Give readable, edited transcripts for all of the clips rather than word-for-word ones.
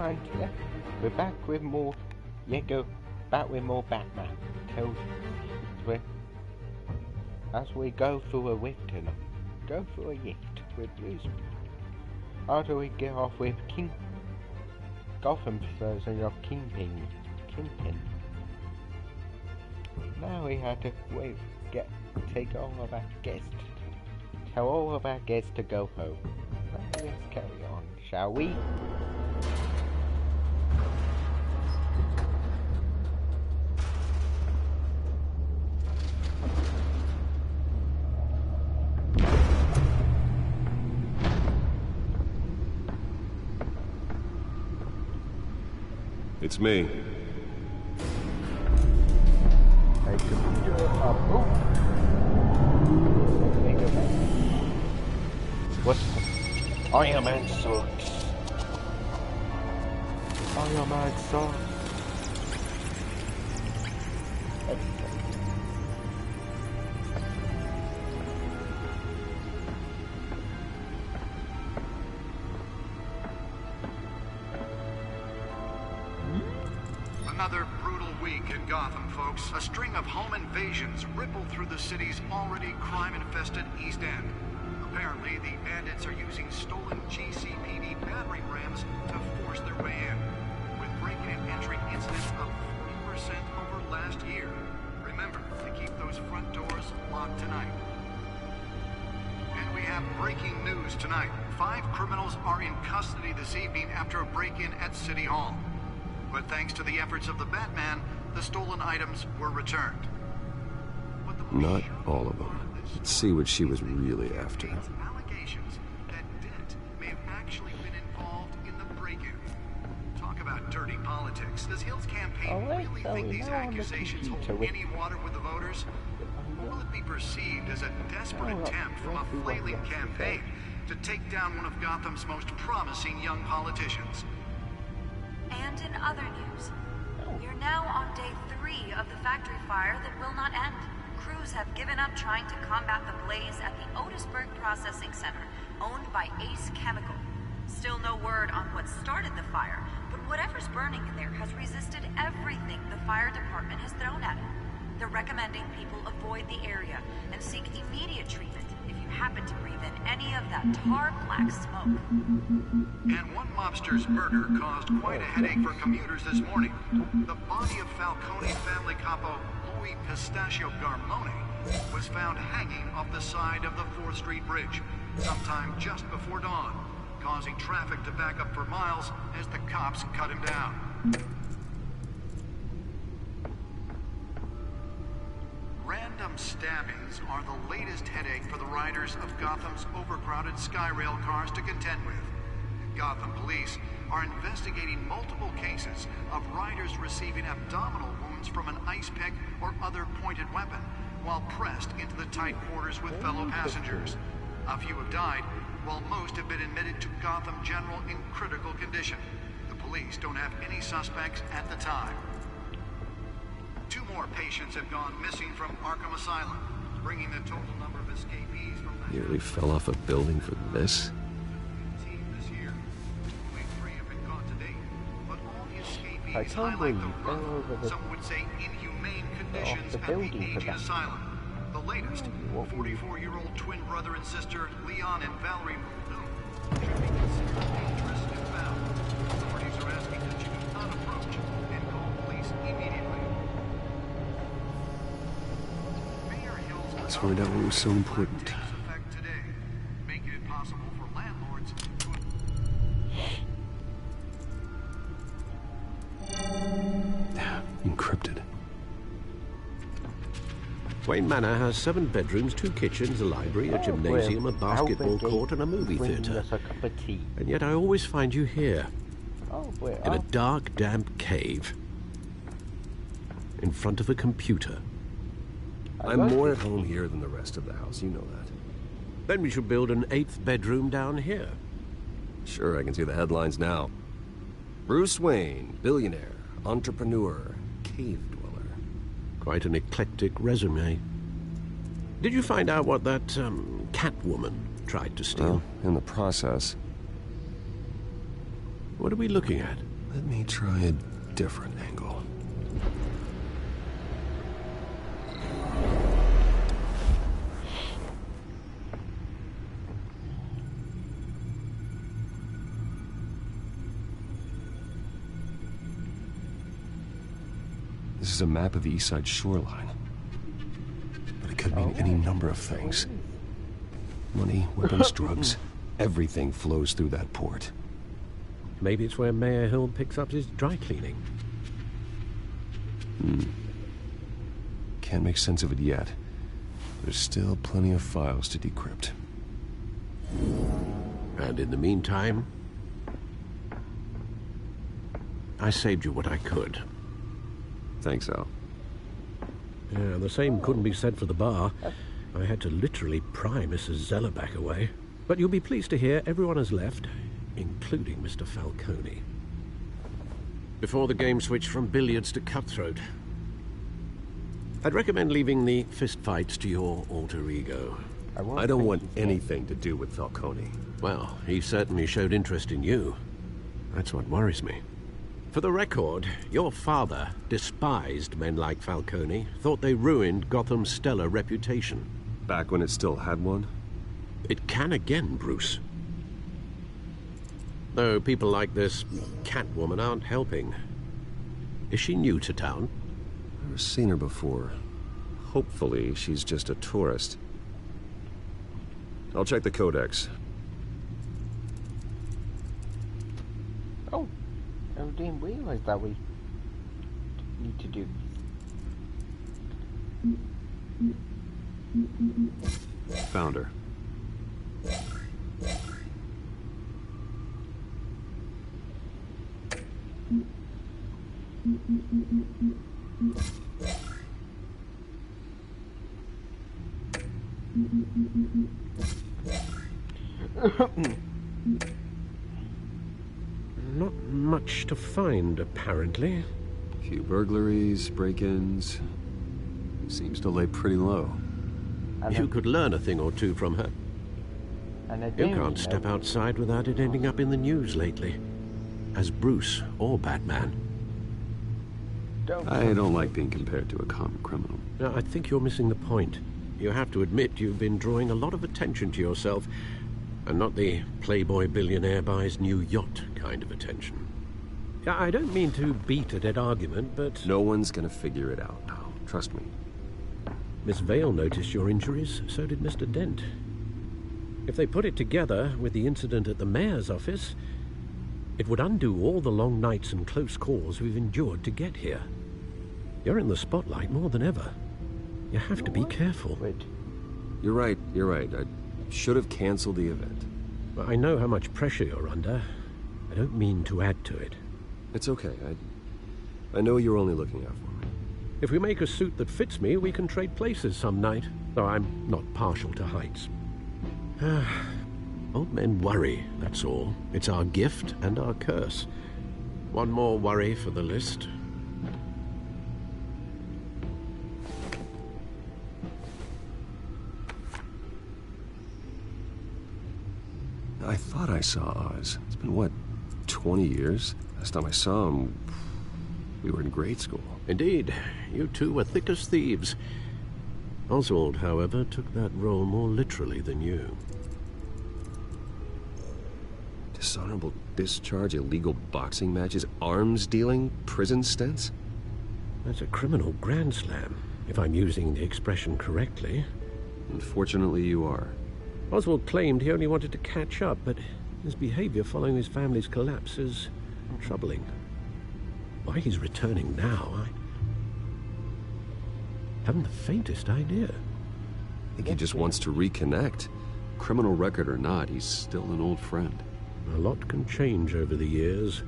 And yeah, we're back with more. Yeah, back with more Batman. As we go through a rift and go through a rift with Bruce. After we get off with Gotham's version of Kingpin. Now we have to take all of our guests. Tell all of our guests to go home. Let's carry on, shall we? It's me. What? Iron Man sucks. Iron Man sucks. Another brutal week in Gotham, folks. A string of home invasions rippled through the city's already crime-infested East End. Apparently, the bandits are using stolen GCPD battering rams to force their way in, with breaking and entering incidents up 40% over last year. Remember to keep those front doors locked tonight. And we have breaking news tonight. 5 criminals are in custody this evening after a break-in at City Hall. But thanks to the efforts of the Batman, the stolen items were returned. Not all of them. Let's see what she was really after. Allegations that Dent may have actually been involved in the break-in. Talk about dirty politics. Does Hill's campaign really think these accusations hold any water with the voters? Or will it be perceived as a desperate attempt from a flailing campaign to take down one of Gotham's most promising young politicians? And in other news, we're now on day 3 of the factory fire that will not end. Crews have given up trying to combat the blaze at the Otisburg Processing Center, owned by Ace Chemical. Still no word on what started the fire, but whatever's burning in there has resisted everything the fire department has thrown at it. They're recommending people avoid the area and seek immediate treatment if you happen to breathe in any of that tar-black smoke. And one mobster's murder caused quite a headache for commuters this morning. The body of Falcone family capo Louis Pistachio Garmone was found hanging off the side of the 4th Street Bridge sometime just before dawn, causing traffic to back up for miles as the cops cut him down. Random stabbings are the latest headache for the riders of Gotham's overcrowded Skyrail cars to contend with. Gotham police are investigating multiple cases of riders receiving abdominal wounds from an ice pick or other pointed weapon while pressed into the tight quarters with fellow passengers. A few have died, while most have been admitted to Gotham General in critical condition. The police don't have any suspects at the time. 2 more patients have gone missing from Arkham Asylum, bringing the total number of escapees from the... Nearly fell off a building for this? This year. Only 3 have been caught to date, but all the escapees I can't highlight believe the you fell rough, over the... some would say inhumane conditions the at building the for aging that. asylum. The latest, 44-year-old twin brother and sister Leon and Valerie Muldoon should be considered dangerous if found. Authorities are asking that you do not approach and call police immediately. Let's find out what was so important. Today, making it possible for landlords to... Encrypted. Wayne Manor has 7 bedrooms, 2 kitchens, a library, a gymnasium, a basketball court, and a movie theatre. And yet I always find you here, in a dark, damp cave, in front of a computer. I'm more at home here than the rest of the house, you know that. Then we should build an 8th bedroom down here. Sure, I can see the headlines now. Bruce Wayne, billionaire, entrepreneur, cave dweller. Quite an eclectic resume. Did you find out what that, Catwoman tried to steal? Well, in the process. What are we looking at? Let me try a different angle. This is a map of the east side shoreline. But it could mean any number of things. Money, weapons, drugs, everything flows through that port. Maybe it's where Mayor Hill picks up his dry cleaning. Can't make sense of it yet. There's still plenty of files to decrypt. And in the meantime, I saved you what I could. Thanks, Al. Yeah, the same couldn't be said for the bar. I had to literally pry Mrs. Zellerback away. But you'll be pleased to hear everyone has left, including Mr. Falcone. Before the game switched from billiards to cutthroat. I'd recommend leaving the fistfights to your alter ego. I don't want anything to do with Falcone. Well, he certainly showed interest in you. That's what worries me. For the record, your father despised men like Falcone, thought they ruined Gotham's stellar reputation. Back when it still had one? It can again, Bruce. Though people like this Catwoman aren't helping. Is she new to town? Never seen her before. Hopefully, she's just a tourist. I'll check the codex. Oh, I didn't realize that we need to do. Found her. Not much to find, apparently. A few burglaries, break-ins. Seems to lay pretty low. You could learn a thing or two from her. You can't step outside without it ending up in the news lately. As Bruce or Batman. I don't like being compared to a common criminal. No, I think you're missing the point. You have to admit you've been drawing a lot of attention to yourself, and not the playboy billionaire buys new yacht kind of attention. I don't mean to beat a dead argument, but... No one's gonna figure it out now. Trust me. Miss Vale noticed your injuries, so did Mr. Dent. If they put it together with the incident at the mayor's office, it would undo all the long nights and close calls we've endured to get here. You're in the spotlight more than ever. You have to be careful. You're right. I should have canceled the event. I know how much pressure you're under. I don't mean to add to it. It's okay. I know you're only looking out for me. If we make a suit that fits me, we can trade places some night, though I'm not partial to heights. Old men worry, that's all. It's our gift and our curse. One more worry for the list. I thought I saw Oz. It's been, what, 20 years? Last time I saw him, we were in grade school. Indeed. You two were thick as thieves. Oswald, however, took that role more literally than you. Dishonorable discharge, illegal boxing matches, arms dealing, prison stints? That's a criminal grand slam, if I'm using the expression correctly. Unfortunately, you are. Oswald claimed he only wanted to catch up, but his behavior following his family's collapse is troubling. Why he's returning now, I haven't the faintest idea. I think he just wants to reconnect. Criminal record or not, he's still an old friend. A lot can change over the years.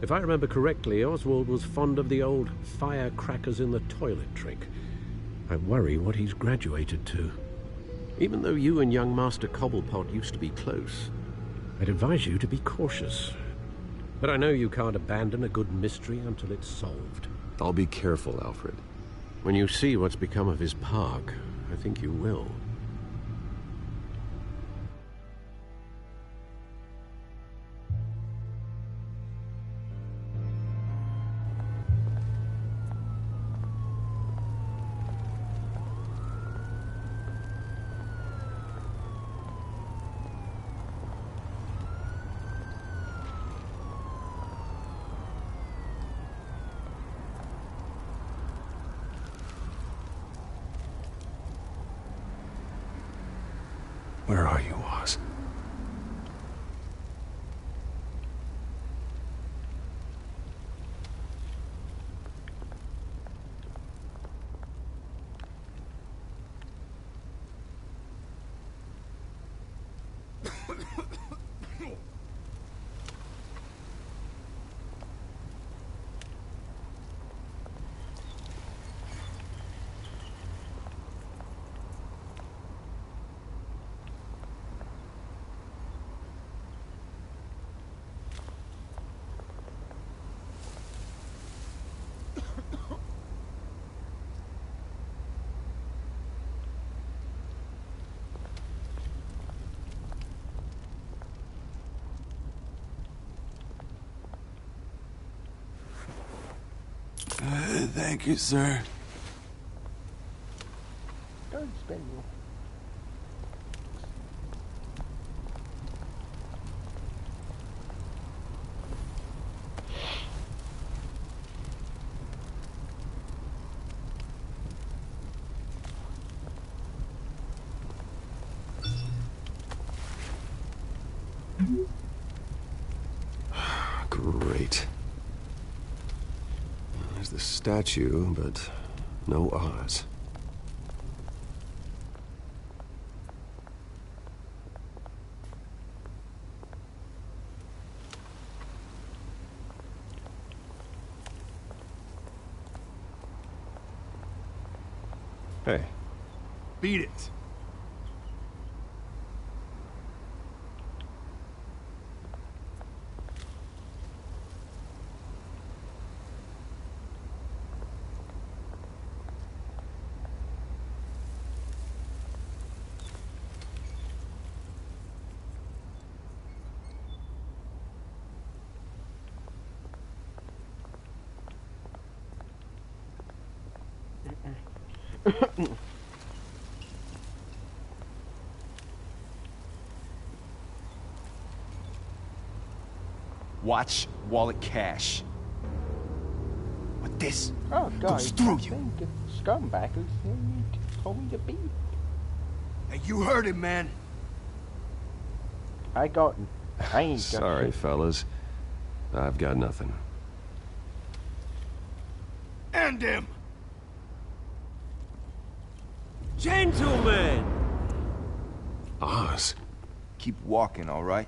If I remember correctly, Oswald was fond of the old firecrackers in the toilet trick. I worry what he's graduated to. Even though you and young Master Cobblepot used to be close, I'd advise you to be cautious. But I know you can't abandon a good mystery until it's solved. I'll be careful, Alfred. When you see what's become of his park, I think you will. Where are you, Oz? Thank you, sir. Don't spend your... Great. There's the statue, but no Oz. Hey. Beat it. Watch wallet cash. But this goes through you. Scumbag who told me to be. Hey, you heard him, man. I ain't got Sorry, shit. fellas. I've got nothing. End him. Gentlemen! Oz? Keep walking, all right?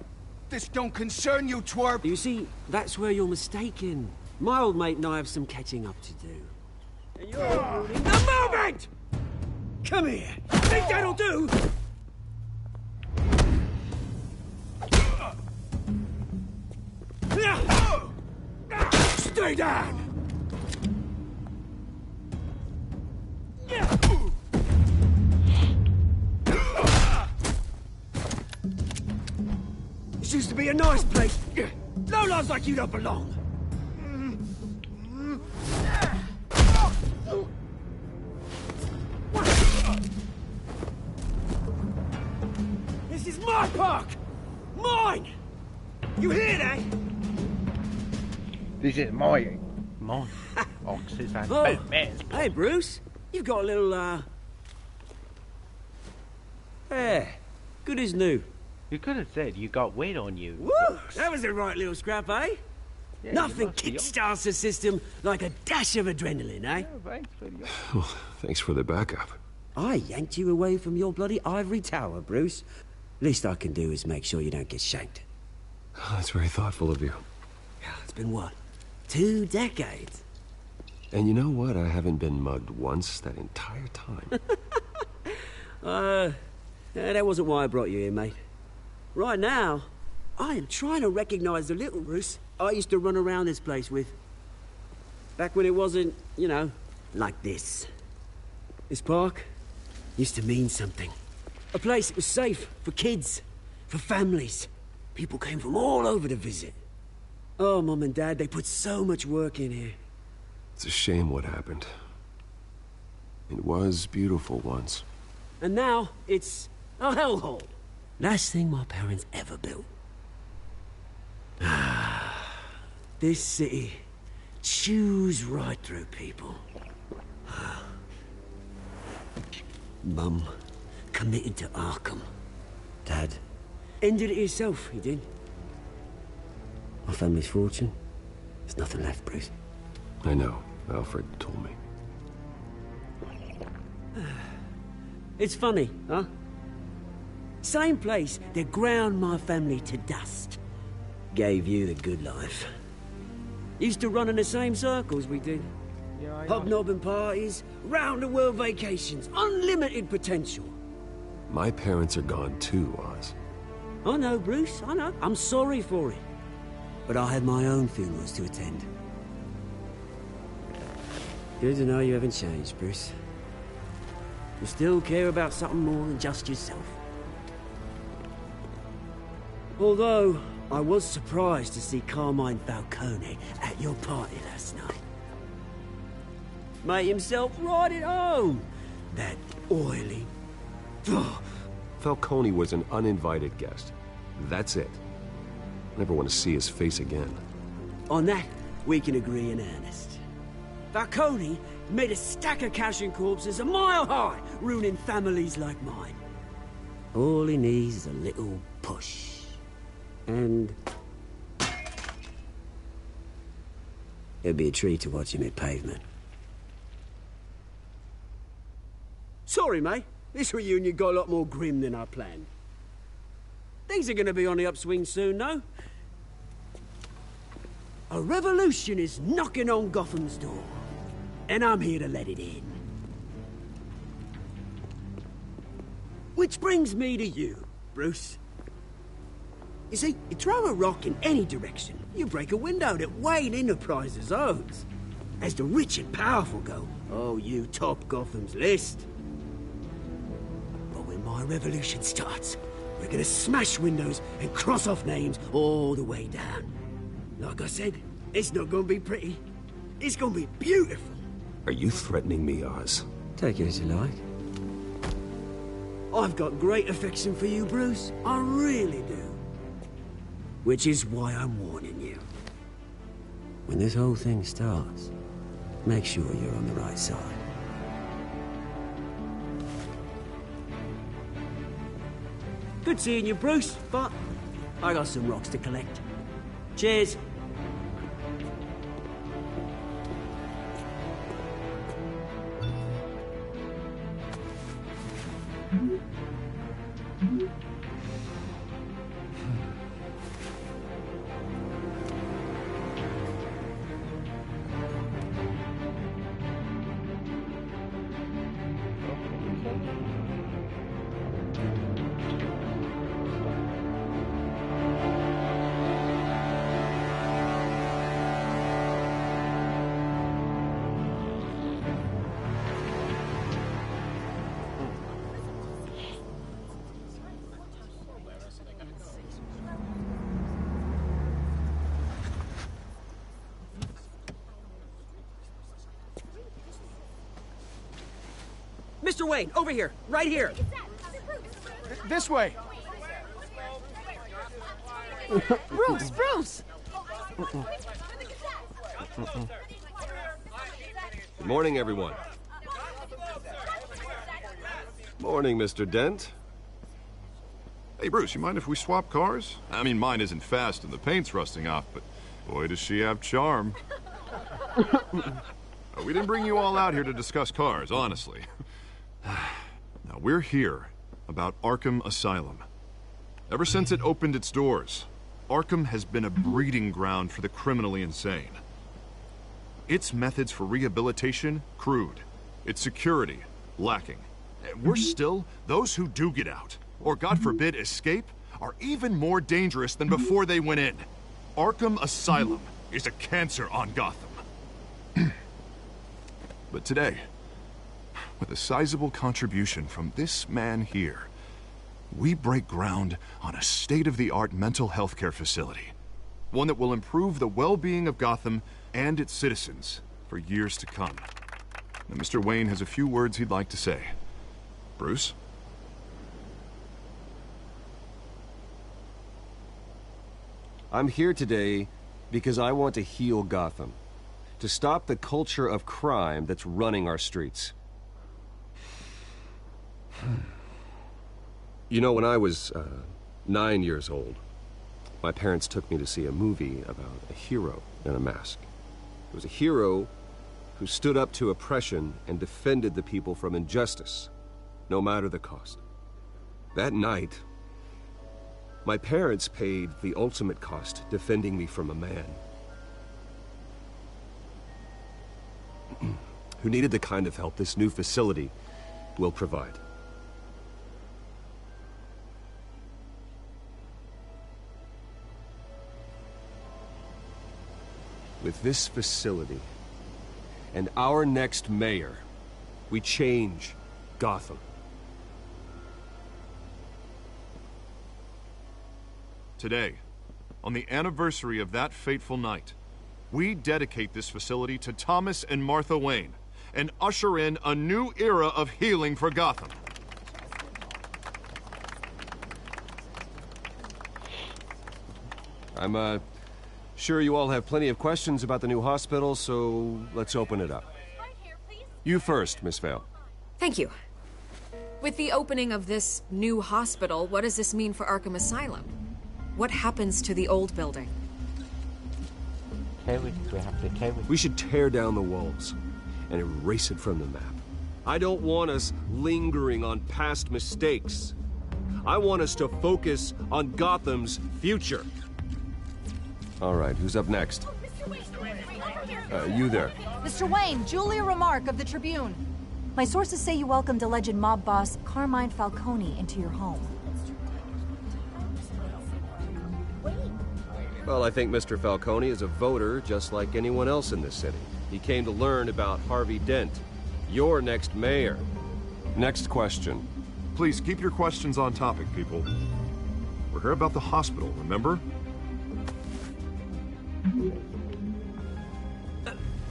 This don't concern you, twerp. You see, that's where you're mistaken. My old mate and I have some catching up to do. And you're ruining the moment! Come here. Think that'll do? Stay down! This used to be a nice place. No lives like you don't belong. This is my park! Mine! You hear that? This is my oxes and Oh, Batman's. hey Bruce. You've got a little, Yeah, good as new. You could have said you got weight on you. Woo! That was a right little scrap, eh? Yeah, Nothing you must be kickstarts the system like a dash of adrenaline, eh? Yeah, thanks for the... Well, thanks for the backup. I yanked you away from your bloody ivory tower, Bruce. Least I can do is make sure you don't get shanked. Oh, that's very thoughtful of you. It's been what? 2 decades? And you know what? I haven't been mugged once that entire time. That wasn't why I brought you here, mate. Right now, I am trying to recognize the little Bruce I used to run around this place with. Back when it wasn't, you know, like this. This park used to mean something. A place that was safe for kids, for families. People came from all over to visit. Oh, Mum and Dad, they put so much work in here. It's a shame what happened. It was beautiful once. And now, it's a hellhole. Last thing my parents ever built. This city chews right through people. Mum committed to Arkham. Dad ended it himself, he did. My family's fortune. There's nothing left, Bruce. I know. Alfred told me. It's funny, huh? Same place that ground my family to dust. Gave you the good life. Used to run in the same circles we did. Yeah, Hobnobbing parties, round-the-world vacations, unlimited potential. My parents are gone too, Oz. I know, Bruce, I know. I'm sorry for it. But I had my own funerals to attend. Good to know you haven't changed, Bruce. You still care about something more than just yourself. Although, I was surprised to see Carmine Falcone at your party last night. Made himself right at home. That oily... Falcone was an uninvited guest. That's it. Never want to see his face again. On that, we can agree in earnest. Falcone made a stack of cash and corpses a mile high, ruining families like mine. All he needs is a little push. And... it'd be a treat to watch him hit pavement. Sorry, mate. This reunion got a lot more grim than I planned. Things are gonna be on the upswing soon, though. A revolution is knocking on Gotham's door. And I'm here to let it in. Which brings me to you, Bruce. You see, you throw a rock in any direction, you break a window that Wayne Enterprises owns. As the rich and powerful go, oh, you top Gotham's list. But when my revolution starts, we're gonna smash windows and cross off names all the way down. Like I said, it's not gonna be pretty. It's gonna be beautiful. Are you threatening me, Oz? Take it as you like. I've got great affection for you, Bruce. I really do. Which is why I'm warning you. When this whole thing starts, make sure you're on the right side. Good seeing you, Bruce, but I got some rocks to collect. Cheers. Mr. Wayne, over here, right here. This way. Bruce! Good morning, everyone. Morning, Mr. Dent. Hey, Bruce, you mind if we swap cars? I mean, mine isn't fast and the paint's rusting off, but boy, does she have charm. We didn't bring you all out here to discuss cars, honestly. Now, we're here about Arkham Asylum. Ever since it opened its doors, Arkham has been a breeding ground for the criminally insane. Its methods for rehabilitation, crude. Its security, lacking. Worse still, those who do get out, or God forbid escape, are even more dangerous than before they went in. Arkham Asylum is a cancer on Gotham. But today, with a sizable contribution from this man here, we break ground on a state-of-the-art mental health care facility. One that will improve the well-being of Gotham and its citizens for years to come. Now, Mr. Wayne has a few words he'd like to say. Bruce? I'm here today because I want to heal Gotham. To stop the culture of crime that's running our streets. You know, when I was 9 years old, my parents took me to see a movie about a hero in a mask. It was a hero who stood up to oppression and defended the people from injustice, no matter the cost. That night, my parents paid the ultimate cost defending me from a man who needed the kind of help this new facility will provide. With this facility and our next mayor, we change Gotham. Today, on the anniversary of that fateful night, we dedicate this facility to Thomas and Martha Wayne and usher in a new era of healing for Gotham. I'm sure you all have plenty of questions about the new hospital, so let's open it up. You first, Miss Vale. Thank you. With the opening of this new hospital, what does this mean for Arkham Asylum? What happens to the old building? We should tear down the walls and erase it from the map. I don't want us lingering on past mistakes. I want us to focus on Gotham's future. All right, who's up next? You there. Mr. Wayne, Julia Remark of the Tribune. My sources say you welcomed alleged mob boss Carmine Falcone into your home. Well, I think Mr. Falcone is a voter just like anyone else in this city. He came to learn about Harvey Dent, your next mayor. Next question. Please keep your questions on topic, people. We're here about the hospital, remember?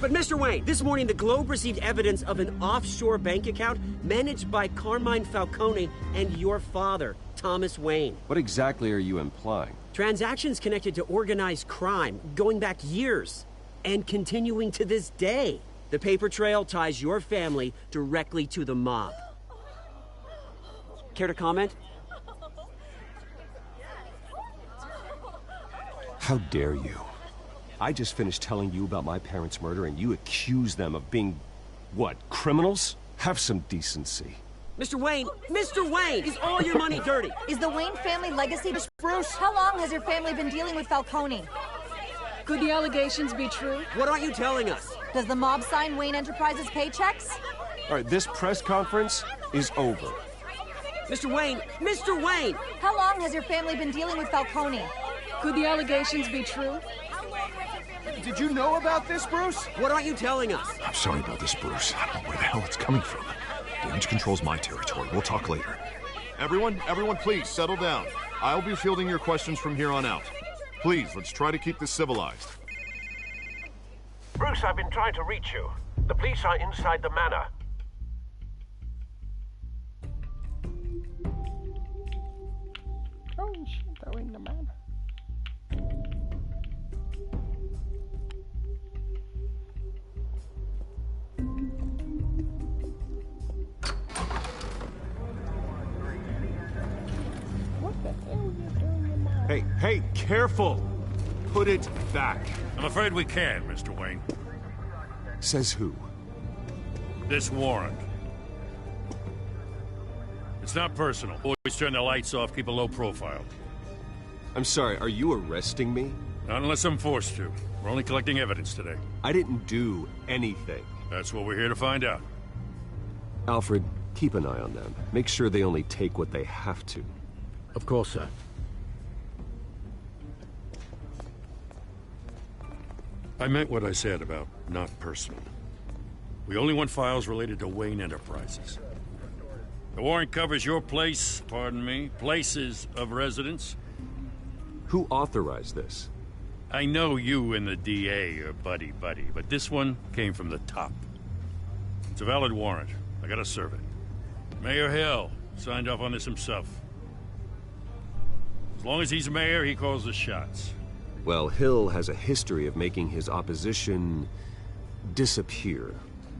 But Mr. Wayne, this morning the Globe received evidence of an offshore bank account managed by Carmine Falcone and your father, Thomas Wayne. What exactly are you implying? Transactions connected to organized crime, going back years, and continuing to this day. The paper trail ties your family directly to the mob. Care to comment? How dare you? I just finished telling you about my parents' murder and you accuse them of being, what, criminals? Have some decency. Mr. Wayne, is all your money dirty? Is the Wayne family legacy to Bruce? How long has your family been dealing with Falcone? Could the allegations be true? What aren't you telling us? Does the mob sign Wayne Enterprises paychecks? All right, this press conference is over. Mr. Wayne! How long has your family been dealing with Falcone? Could the allegations be true? Did you know about this, Bruce? What aren't you telling us? I'm sorry about this, Bruce. I don't know where the hell it's coming from. Damage control's my territory. We'll talk later. Everyone, please, settle down. I'll be fielding your questions from here on out. Please, let's try to keep this civilized. Bruce, I've been trying to reach you. The police are inside the manor. Oh shit, they're in the manor. Hey, careful! Put it back. I'm afraid we can't, Mr. Wayne. Says who? This warrant. It's not personal. Always turn the lights off, keep a low profile. I'm sorry, are you arresting me? Not unless I'm forced to. We're only collecting evidence today. I didn't do anything. That's what we're here to find out. Alfred, keep an eye on them. Make sure they only take what they have to. Of course, sir. I meant what I said about not personal. We only want files related to Wayne Enterprises. The warrant covers your place, pardon me, places of residence. Who authorized this? I know you and the DA are buddy-buddy, but this one came from the top. It's a valid warrant. I gotta serve it. Mayor Hill signed off on this himself. As long as he's mayor, he calls the shots. Well, Hill has a history of making his opposition disappear.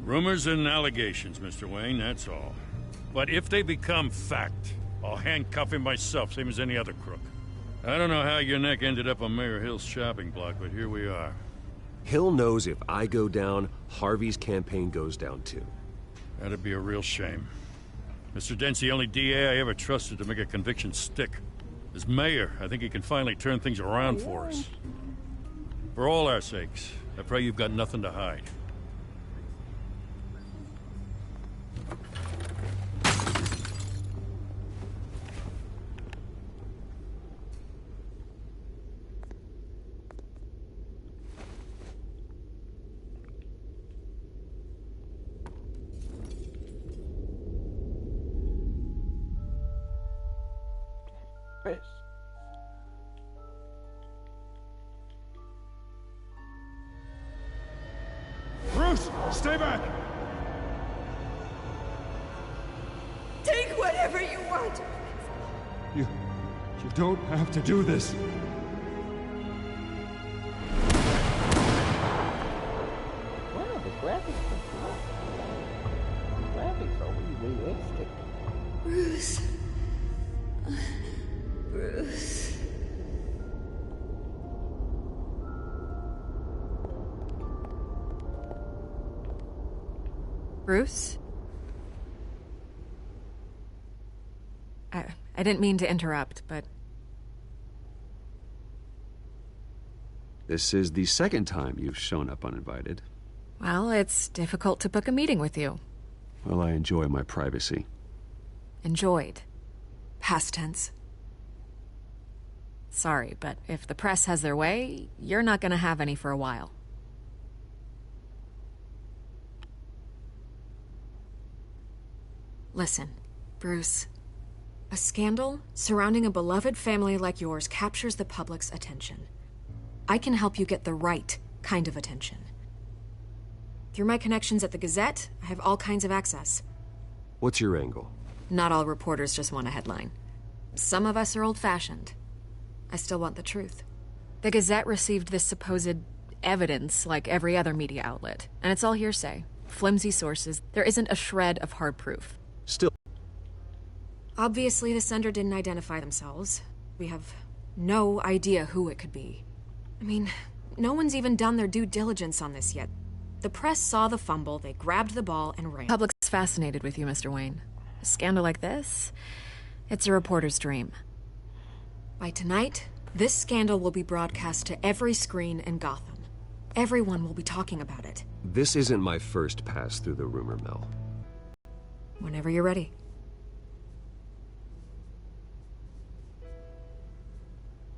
Rumors and allegations, Mr. Wayne, that's all. But if they become fact, I'll handcuff him myself, same as any other crook. I don't know how your neck ended up on Mayor Hill's shopping block, but here we are. Hill knows if I go down, Harvey's campaign goes down too. That'd be a real shame. Mr. Dent's the only DA I ever trusted to make a conviction stick. As mayor, I think he can finally turn things around for us. For all our sakes, I pray you've got nothing to hide. Bruce, stay back! Take whatever you want. You don't have to do this. Wow, the graphics are really realistic. Bruce. Bruce. Bruce? I didn't mean to interrupt, but... This is the second time you've shown up uninvited. Well, it's difficult to book a meeting with you. Well, I enjoy my privacy. Enjoyed. Past tense. Sorry, but if the press has their way, you're not gonna have any for a while. Listen, Bruce. A scandal surrounding a beloved family like yours captures the public's attention. I can help you get the right kind of attention. Through my connections at the Gazette, I have all kinds of access. What's your angle? Not all reporters just want a headline. Some of us are old-fashioned. I still want the truth. The Gazette received this supposed evidence like every other media outlet, and it's all hearsay. Flimsy sources. There isn't a shred of hard proof. Still. Obviously, the sender didn't identify themselves. We have no idea who it could be. I mean, no one's even done their due diligence on this yet. The press saw the fumble, they grabbed the ball and ran. The public's fascinated with you, Mr. Wayne. A scandal like this, it's a reporter's dream. By tonight, this scandal will be broadcast to every screen in Gotham. Everyone will be talking about it. This isn't my first pass through the rumor mill. Whenever you're ready.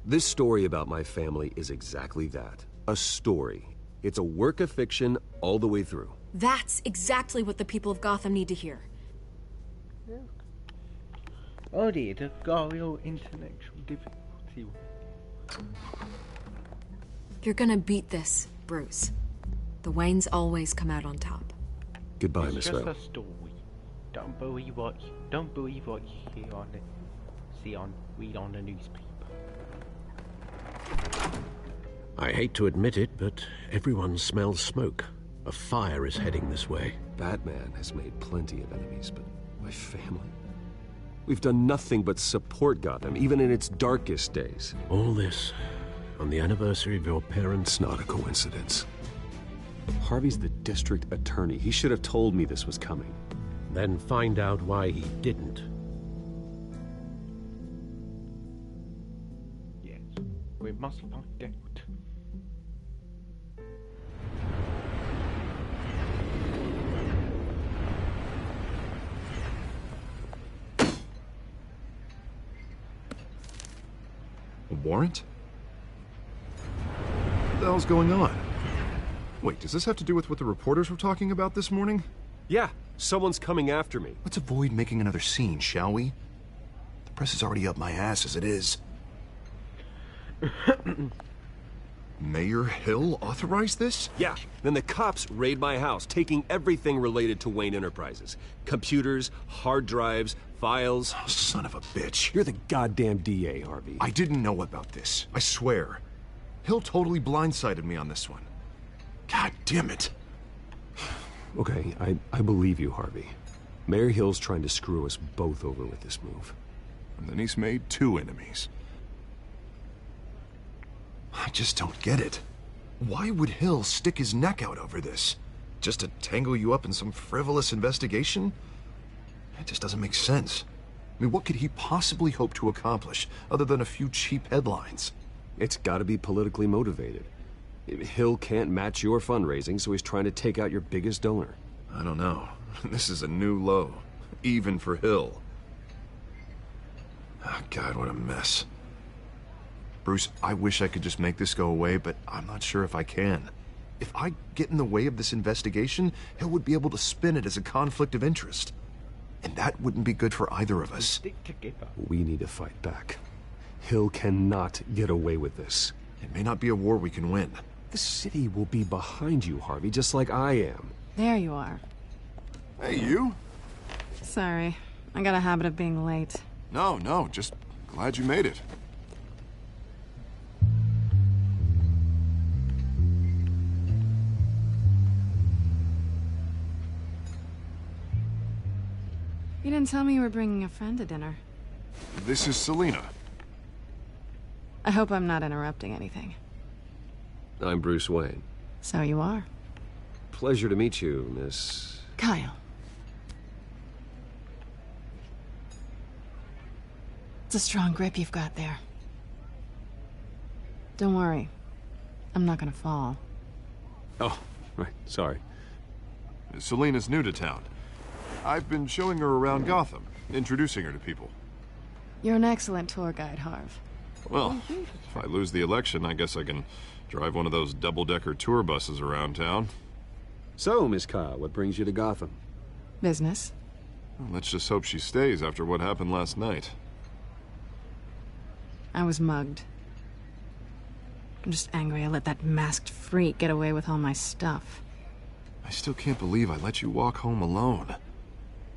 This story about my family is exactly that. A story. It's a work of fiction all the way through. That's exactly what the people of Gotham need to hear. Oh dear, the real intellectual difficulty. You're gonna beat this, Bruce. The Waynes always come out on top. Goodbye, It's Miss just Rowe. a story. Don't believe what you hear on read on the newspaper. I hate to admit it, but everyone smells smoke. A fire is heading this way. Batman has made plenty of enemies, but my family? We've done nothing but support Gotham, even in its darkest days. All this on the anniversary of your parents' It's not a coincidence. Harvey's the district attorney. He should have told me this was coming. Then find out why he didn't. Yes, we must find out. A warrant? What the hell's going on? Wait, does this have to do with what the reporters were talking about this morning? Yeah, someone's coming after me. Let's avoid making another scene, shall we? The press is already up my ass as it is. Mayor Hill authorized this? Yeah, then the cops raid my house, taking everything related to Wayne Enterprises. Computers, hard drives, files. Oh, son of a bitch. You're the goddamn DA, Harvey. I didn't know about this. I swear. Hill totally blindsided me on this one. God damn it. Okay, I believe you, Harvey. Mayor Hill's trying to screw us both over with this move. And then he's made 2 enemies. I just don't get it. Why would Hill stick his neck out over this? Just to tangle you up in some frivolous investigation? It just doesn't make sense. I mean, what could he possibly hope to accomplish other than a few cheap headlines? It's gotta be politically motivated. Hill can't match your fundraising, so he's trying to take out your biggest donor. I don't know. This is a new low. Even for Hill. Oh, God, what a mess. Bruce, I wish I could just make this go away, but I'm not sure if I can. If I get in the way of this investigation, Hill would be able to spin it as a conflict of interest. And that wouldn't be good for either of us. We need to fight back. Hill cannot get away with this. It may not be a war we can win. The city will be behind you, Harvey, just like I am. There you are. Hey, you? Sorry. I got a habit of being late. No, just glad you made it. You didn't tell me you were bringing a friend to dinner. This is Selina. I hope I'm not interrupting anything. I'm Bruce Wayne. So you are. Pleasure to meet you, Miss... Kyle. It's a strong grip you've got there. Don't worry. I'm not gonna fall. Oh, right. Sorry. Selina's new to town. I've been showing her around Gotham, introducing her to people. You're an excellent tour guide, Harv. Well, if I lose the election, I guess I can drive one of those double-decker tour buses around town. So, Miss Kyle, what brings you to Gotham? Business. Well, let's just hope she stays after what happened last night. I was mugged. I'm just angry I let that masked freak get away with all my stuff. I still can't believe I let you walk home alone.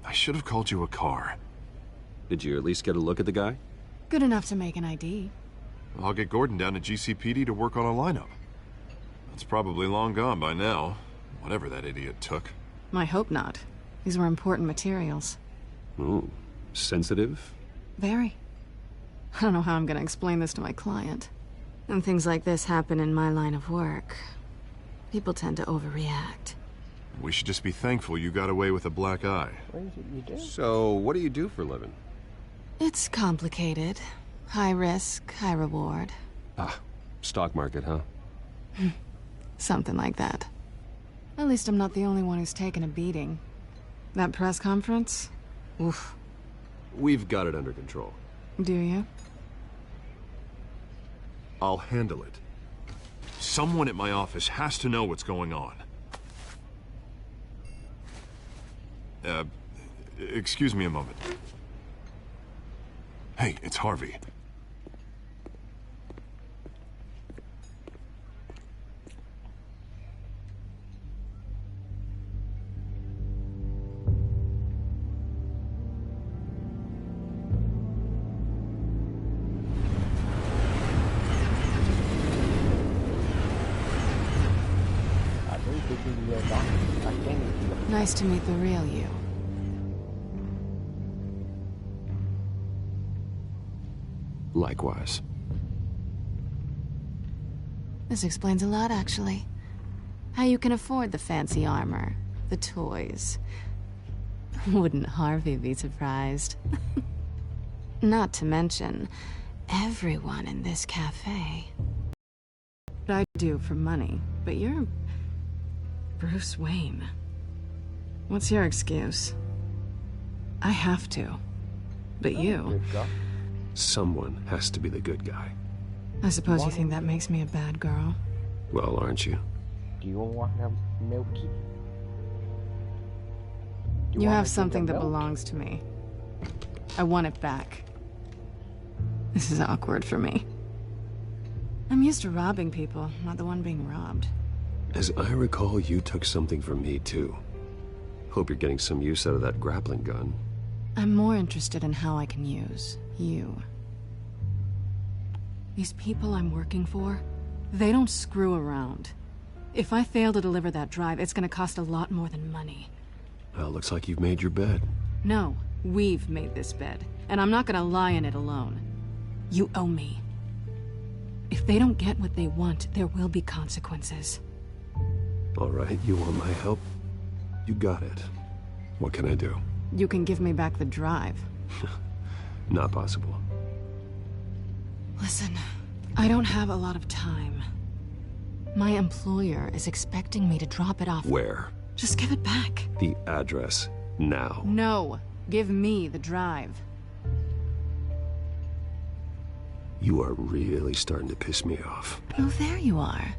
I should have called you a car. Did you at least get a look at the guy? Good enough to make an ID. I'll get Gordon down to GCPD to work on a lineup. That's probably long gone by now, whatever that idiot took. I hope not. These were important materials. Ooh, sensitive? Very. I don't know how I'm gonna explain this to my client. When things like this happen in my line of work, people tend to overreact. We should just be thankful you got away with a black eye. What is it you do? So, what do you do for a living? It's complicated. High risk, high reward. Ah, stock market, huh? Something like that. At least I'm not the only one who's taken a beating. That press conference? Oof. We've got it under control. Do you? I'll handle it. Someone at my office has to know what's going on. Excuse me a moment. Hey, it's Harvey. Nice to meet the real you. Likewise. This explains a lot, actually. How you can afford the fancy armor, the toys. Wouldn't Harvey be surprised? Not to mention, everyone in this cafe. What I do for money, but you're... Bruce Wayne. What's your excuse? I have to. But you... Someone has to be the good guy. I suppose you think that makes me a bad girl? Well, aren't you? Do you want a milky? You have something that belongs to me. I want it back. This is awkward for me. I'm used to robbing people, not the one being robbed. As I recall, you took something from me, too. Hope you're getting some use out of that grappling gun. I'm more interested in how I can use you. These people I'm working for, they don't screw around. If I fail to deliver that drive, it's gonna cost a lot more than money. Well, looks like you've made your bed. No, We've made this bed, and I'm not gonna lie in it alone. You owe me. If they don't get what they want, there will be consequences. All right, you want my help? You got it. What can I do? You can give me back the drive. Not possible. Listen, I don't have a lot of time. My employer is expecting me to drop it off. Where? Just give it back. The address, now. No, give me the drive. You are really starting to piss me off. Oh, there you are.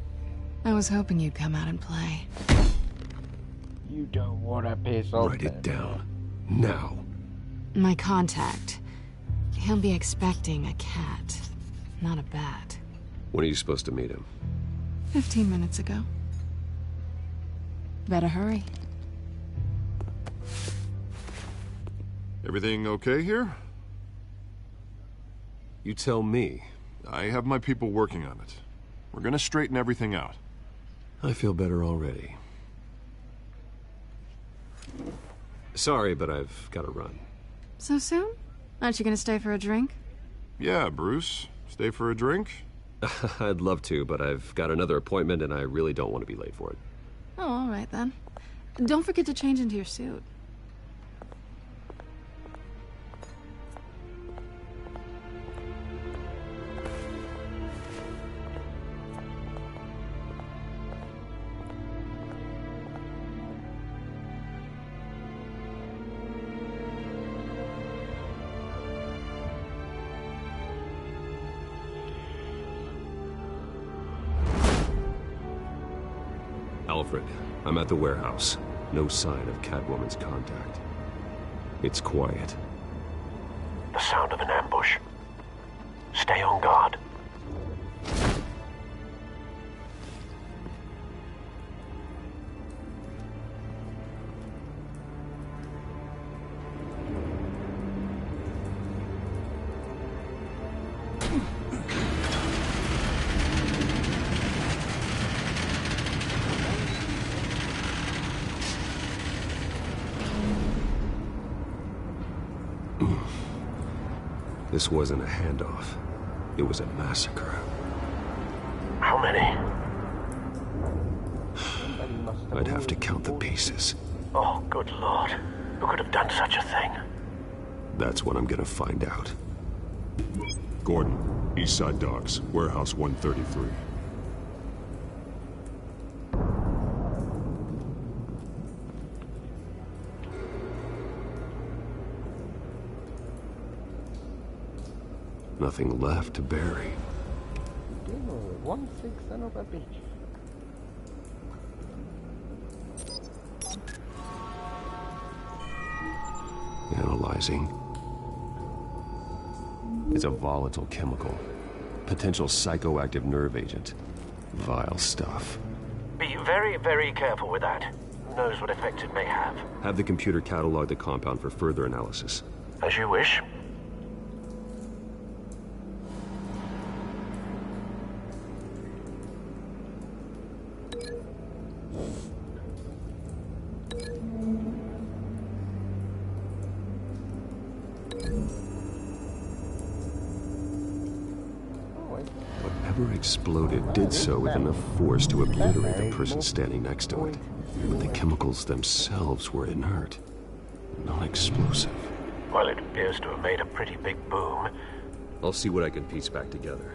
I was hoping you'd come out and play. You don't want to piss off. Write it down. Now. My contact. He'll be expecting a cat, not a bat. When are you supposed to meet him? 15 minutes ago. Better hurry. Everything okay here? You tell me. I have my people working on it. We're gonna straighten everything out. I feel better already. Sorry, but I've got to run. So soon? Aren't you gonna stay for a drink? Yeah, Bruce. Stay for a drink? I'd love to, but I've got another appointment and I really don't want to be late for it. Oh, all right then. Don't forget to change into your suit. Alfred, I'm at the warehouse. No sign of Catwoman's contact. It's quiet. The sound of an ambush. Stay on guard. This wasn't a handoff. It was a massacre. How many? I'd have to count the pieces. Oh, good lord. Who could have done such a thing? That's what I'm gonna find out. Gordon, East Side Docks, Warehouse 133. Nothing left to bury. 1 6 son of a bitch. Analyzing. It's a volatile chemical. Potential psychoactive nerve agent. Vile stuff. Be very, very careful with that. Who knows what effects it may have. Have the computer catalog the compound for further analysis. As you wish. Whatever exploded did so with enough force to obliterate the person standing next to it. But the chemicals themselves were inert, non-explosive. Well, it appears to have made a pretty big boom. I'll see what I can piece back together.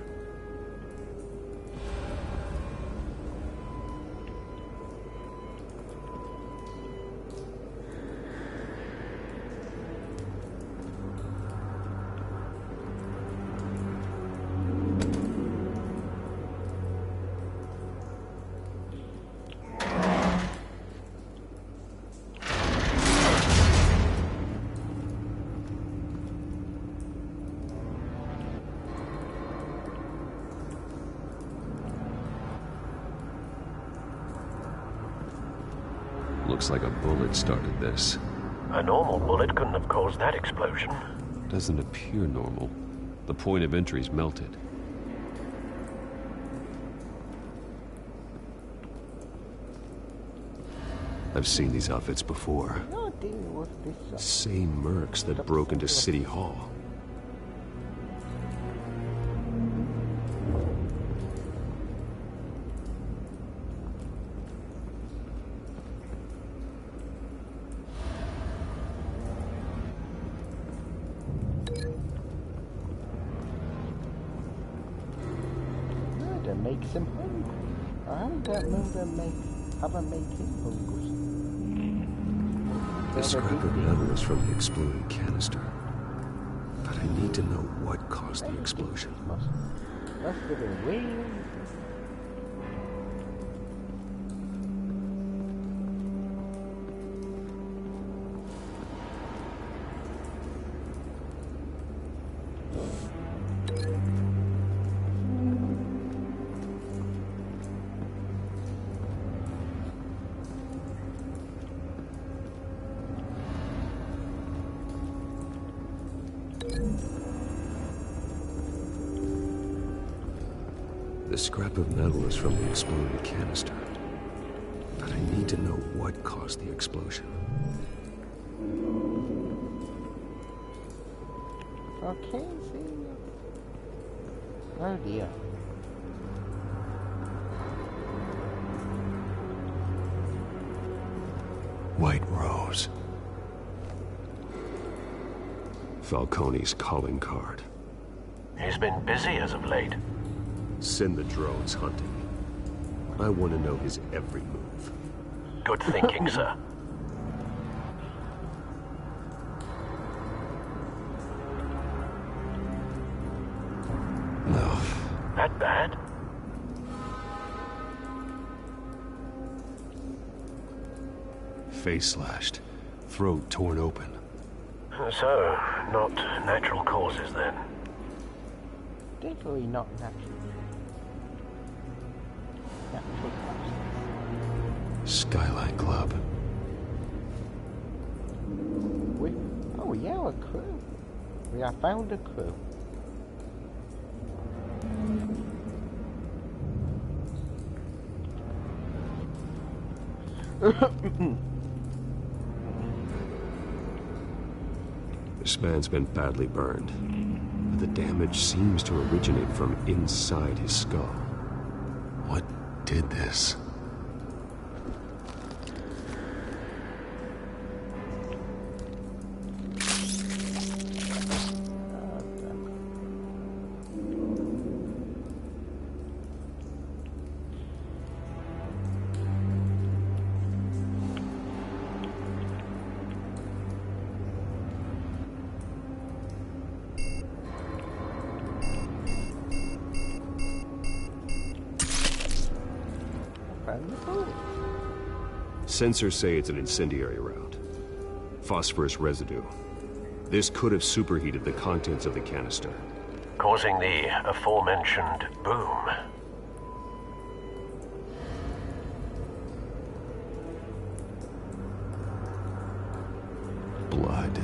Looks like a bullet started this. A normal bullet couldn't have caused that explosion. Doesn't appear normal. The point of entry's melted. I've seen these outfits before. deal with this? Same mercs that broke into City Hall. Murder makes him hungry. I heard that murder have a make him hungry. The scrap of metal is from the exploding canister. But I need to know what caused the explosion. Must have been way. The scrap of metal is from the exploding canister. But I need to know what caused the explosion. Okay, see. Oh dear. White Rose. Falcone's calling card. He's been busy as of late. Send the drones hunting. I want to know his every move. Good thinking, sir. No. That bad? Face slashed. Throat torn open. So, not natural causes then? Definitely not natural. Natural causes. Skyline Club. Oh yeah, a crew. We have found a crew. This man's been badly burned, but the damage seems to originate from inside his skull. What did this? Sensors say it's an incendiary round. Phosphorus residue. This could have superheated the contents of the canister, causing the aforementioned boom. Blood,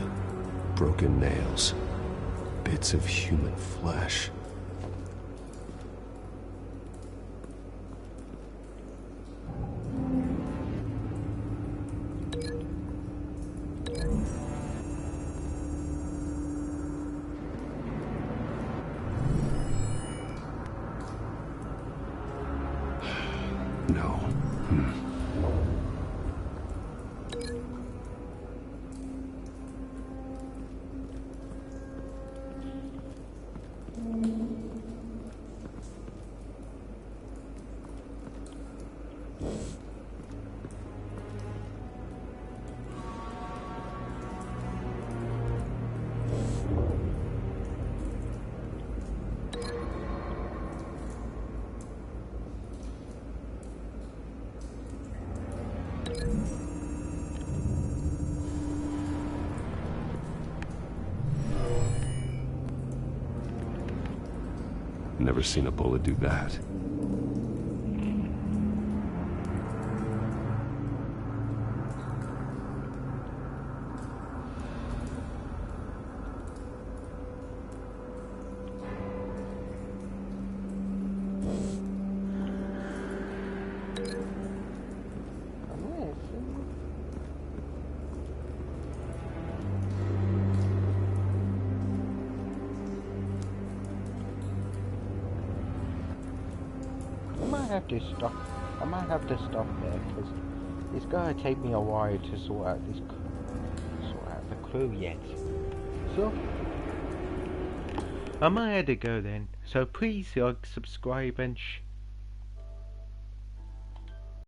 broken nails, bits of human flesh. No. Never seen a bullet do that. might have to stop. I might have to stop there because it's gonna take me a while to sort out the clue yet. So I might have to go then. So please like, subscribe and